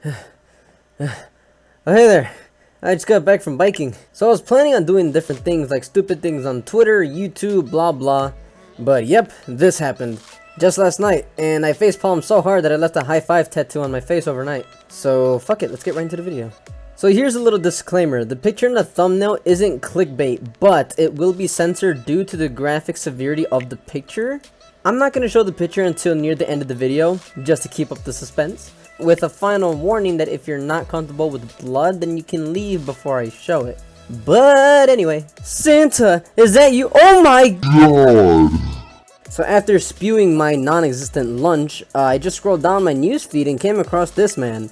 Oh, hey there. I just got back from biking. So I was planning on doing different things, like stupid things on Twitter, YouTube, blah blah. But yep, this happened. Just last night, and I facepalmed so hard that I left a high five tattoo on my face overnight. So fuck it, let's get right into the video. So here's a little disclaimer. The picture in the thumbnail isn't clickbait, but it will be censored due to the graphic severity of the picture. I'm not going to show the picture until near the end of the video, just to keep up the suspense, with a final warning that if you're not comfortable with blood, then you can leave before I show it. But anyway, Santa, is that you? Oh my god! So after spewing my non-existent lunch, I just scrolled down my newsfeed and came across this man.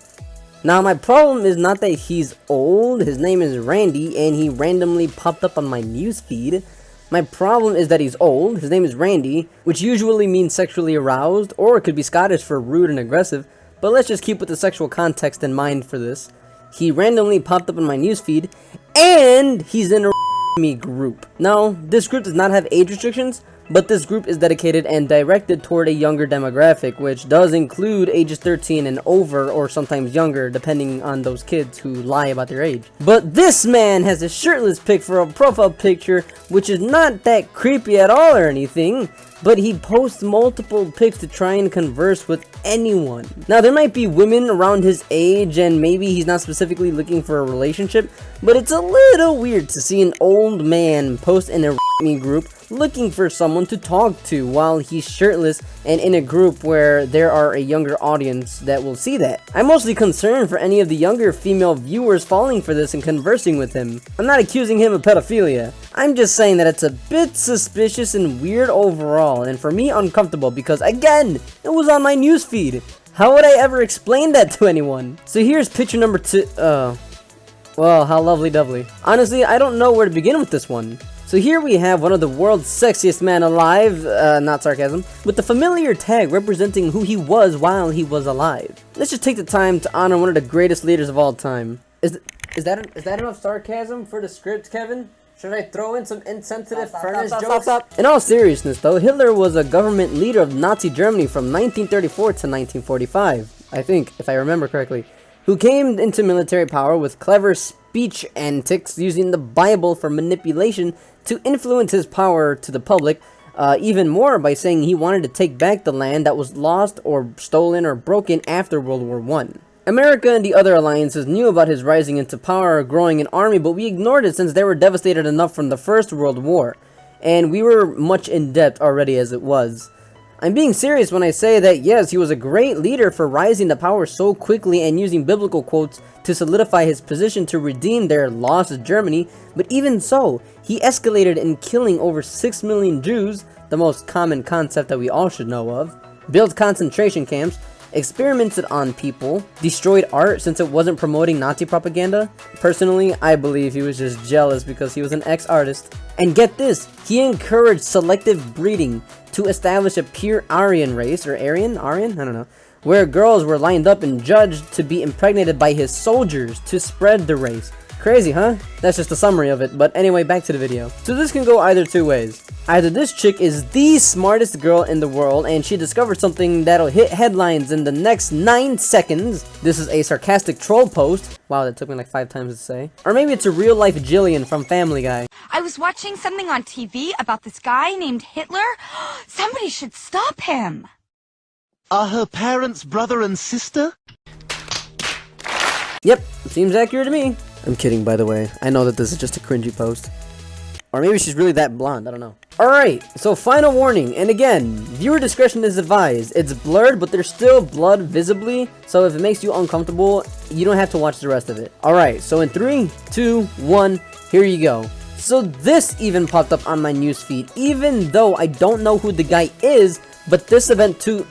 Now my problem is not that he's old, his name is Randy, and he randomly popped up on my newsfeed. My problem is that he's old, his name is Randy, which usually means sexually aroused, or it could be Scottish for rude and aggressive, but let's just keep with the sexual context in mind for this. He randomly popped up on my newsfeed, and he's in a me group. Now, this group does not have age restrictions, but this group is dedicated and directed toward a younger demographic, which does include ages 13 and over, or sometimes younger, depending on those kids who lie about their age. But this man has a shirtless pic for a profile picture, which is not that creepy at all or anything, but he posts multiple pics to try and converse with anyone. Now, there might be women around his age, and maybe he's not specifically looking for a relationship, but it's a little weird to see an old man post in a me group looking for someone to talk to while he's shirtless and in a group where there are a younger audience that will see that. I'm mostly concerned for any of the younger female viewers falling for this and conversing with him. I'm not accusing him of pedophilia. I'm just saying that it's a bit suspicious and weird overall, and for me uncomfortable because again, it was on my newsfeed. How would I ever explain that to anyone? So here's picture number 2. Well, how lovely dovely. Honestly, I don't know where to begin with this one. So here we have one of the world's sexiest men alive, not sarcasm, with the familiar tag representing who he was while he was alive. Let's just take the time to honor one of the greatest leaders of all time. Is that enough sarcasm for the script, Kevin? Should I throw in some insensitive furnace jokes? In all seriousness though, Hitler was a government leader of Nazi Germany from 1934 to 1945, I think, if I remember correctly, who came into military power with clever speech antics using the Bible for manipulation to influence his power to the public, even more by saying he wanted to take back the land that was lost or stolen or broken after World War I. America and the other alliances knew about his rising into power, growing an army, but we ignored it since they were devastated enough from the First World War, and we were much in debt already as it was. I'm being serious when I say that yes, he was a great leader for rising to power so quickly and using biblical quotes to solidify his position to redeem their lost Germany, but even so, he escalated in killing over 6 million Jews, the most common concept that we all should know of, built concentration camps, experimented on people, destroyed art since it wasn't promoting Nazi propaganda. Personally, I believe he was just jealous because he was an ex-artist. And get this, he encouraged selective breeding to establish a pure Aryan race, or Aryan, I don't know, where girls were lined up and judged to be impregnated by his soldiers to spread the race. Crazy, huh? That's just a summary of it, but anyway, back to the video. So this can go either two ways. Either this chick is the smartest girl in the world and she discovered something that'll hit headlines in the next 9 seconds. This is a sarcastic troll post. Wow, that took me like 5 times to say. Or maybe it's a real life Jillian from Family Guy. I was watching something on TV about this guy named Hitler. Somebody should stop him. Are her parents brother and sister? Yep, seems accurate to me. I'm kidding, by the way. I know that this is just a cringy post. Or maybe she's really that blonde, I don't know. Alright, so final warning, and again, viewer discretion is advised. It's blurred, but there's still blood visibly, so if it makes you uncomfortable, you don't have to watch the rest of it. Alright, so in 3, 2, 1, here you go. So this even popped up on my newsfeed, even though I don't know who the guy is, but this event take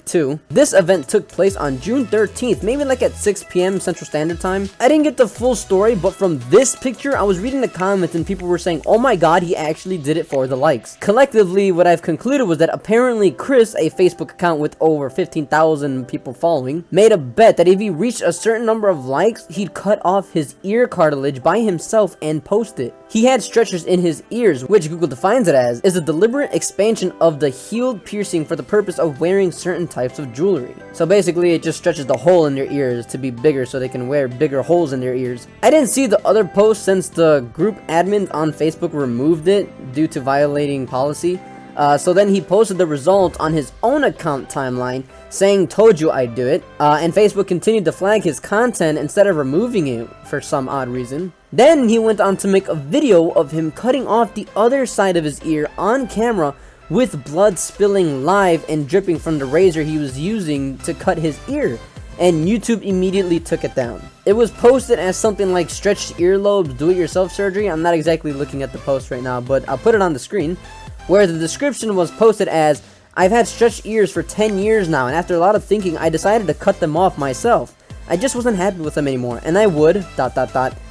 2. This event took place on June 13th, maybe like at 6 p.m. Central Standard Time. I didn't get the full story, but from this picture, I was reading the comments and people were saying, oh my god, he actually did it for the likes. Collectively, what I've concluded was that apparently Chris, a Facebook account with over 15,000 people following, made a bet that if he reached a certain number of likes, he'd cut off his ear cartilage by himself and post it. He had stretchers in his ears, which Google defines it as, is a deliberate expansion of of the healed piercing for the purpose of wearing certain types of jewelry. So basically it just stretches the hole in their ears to be bigger so they can wear bigger holes in their ears. I didn't see the other post since the group admin on Facebook removed it due to violating policy. So then he posted the result on his own account timeline saying, "Told you I'd do it," and Facebook continued to flag his content instead of removing it for some odd reason. Then he went on to make a video of him cutting off the other side of his ear on camera with blood spilling live and dripping from the razor he was using to cut his ear, and YouTube immediately took it down. It was posted as something like stretched earlobes do-it-yourself surgery. I'm not exactly looking at the post right now, but I'll put it on the screen, where the description was posted as, "I've had stretched ears for 10 years now, and after a lot of thinking, I decided to cut them off myself. I just wasn't happy with them anymore, and I would, ...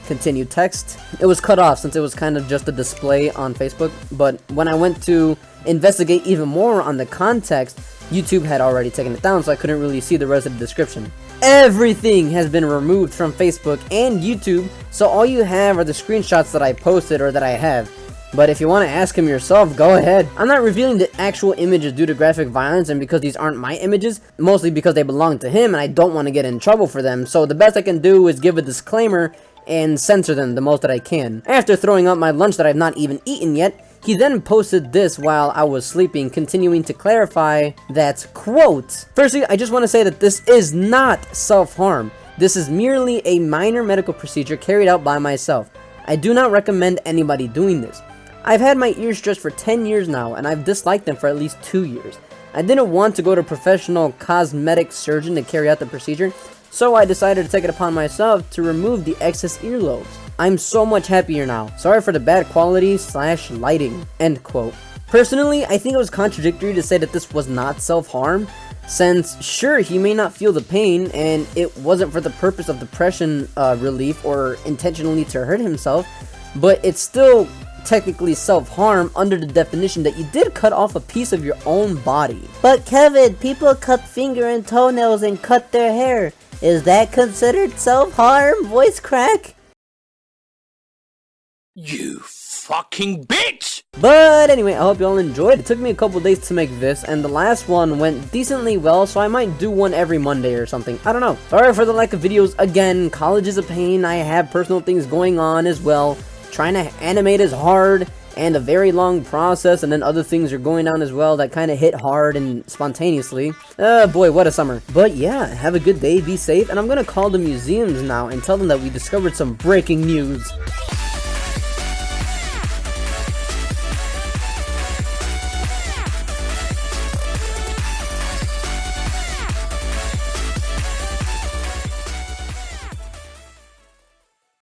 continue text." It was cut off since it was kind of just a display on Facebook, but when I went to investigate even more on the context, YouTube had already taken it down, so I couldn't really see the rest of the description. Everything has been removed from Facebook and YouTube, so all you have are the screenshots that I posted or that I have. But if you want to ask him yourself, go ahead. I'm not revealing the actual images due to graphic violence and because these aren't my images, mostly because they belong to him and I don't want to get in trouble for them, so the best I can do is give a disclaimer and censor them the most that I can. After throwing out my lunch that I've not even eaten yet, he then posted this while I was sleeping, continuing to clarify that, quote, "Firstly, I just want to say that this is not self-harm. This is merely a minor medical procedure carried out by myself. I do not recommend anybody doing this. I've had my ears stretched for 10 years now, and I've disliked them for at least 2 years. I didn't want to go to a professional cosmetic surgeon to carry out the procedure, so I decided to take it upon myself to remove the excess earlobes. I'm so much happier now. Sorry for the bad quality / lighting." End quote. Personally, I think it was contradictory to say that this was not self-harm, since sure, he may not feel the pain, and it wasn't for the purpose of depression relief or intentionally to hurt himself, but it's still technically self-harm under the definition that you did cut off a piece of your own body. "But Kevin, people cut finger and toenails and cut their hair. Is that considered self-harm? Voice crack?" You fucking bitch! But anyway, I hope you all enjoyed. It took me a couple days to make this, and the last one went decently well, so I might do one every Monday or something. I don't know. Sorry for the lack of videos again. College is a pain. I have personal things going on as well. Trying to animate is hard and a very long process, and then other things are going on as well that kind of hit hard and spontaneously. Boy, what a summer. But yeah, have a good day, be safe, and I'm gonna call the museums now and tell them that we discovered some breaking news.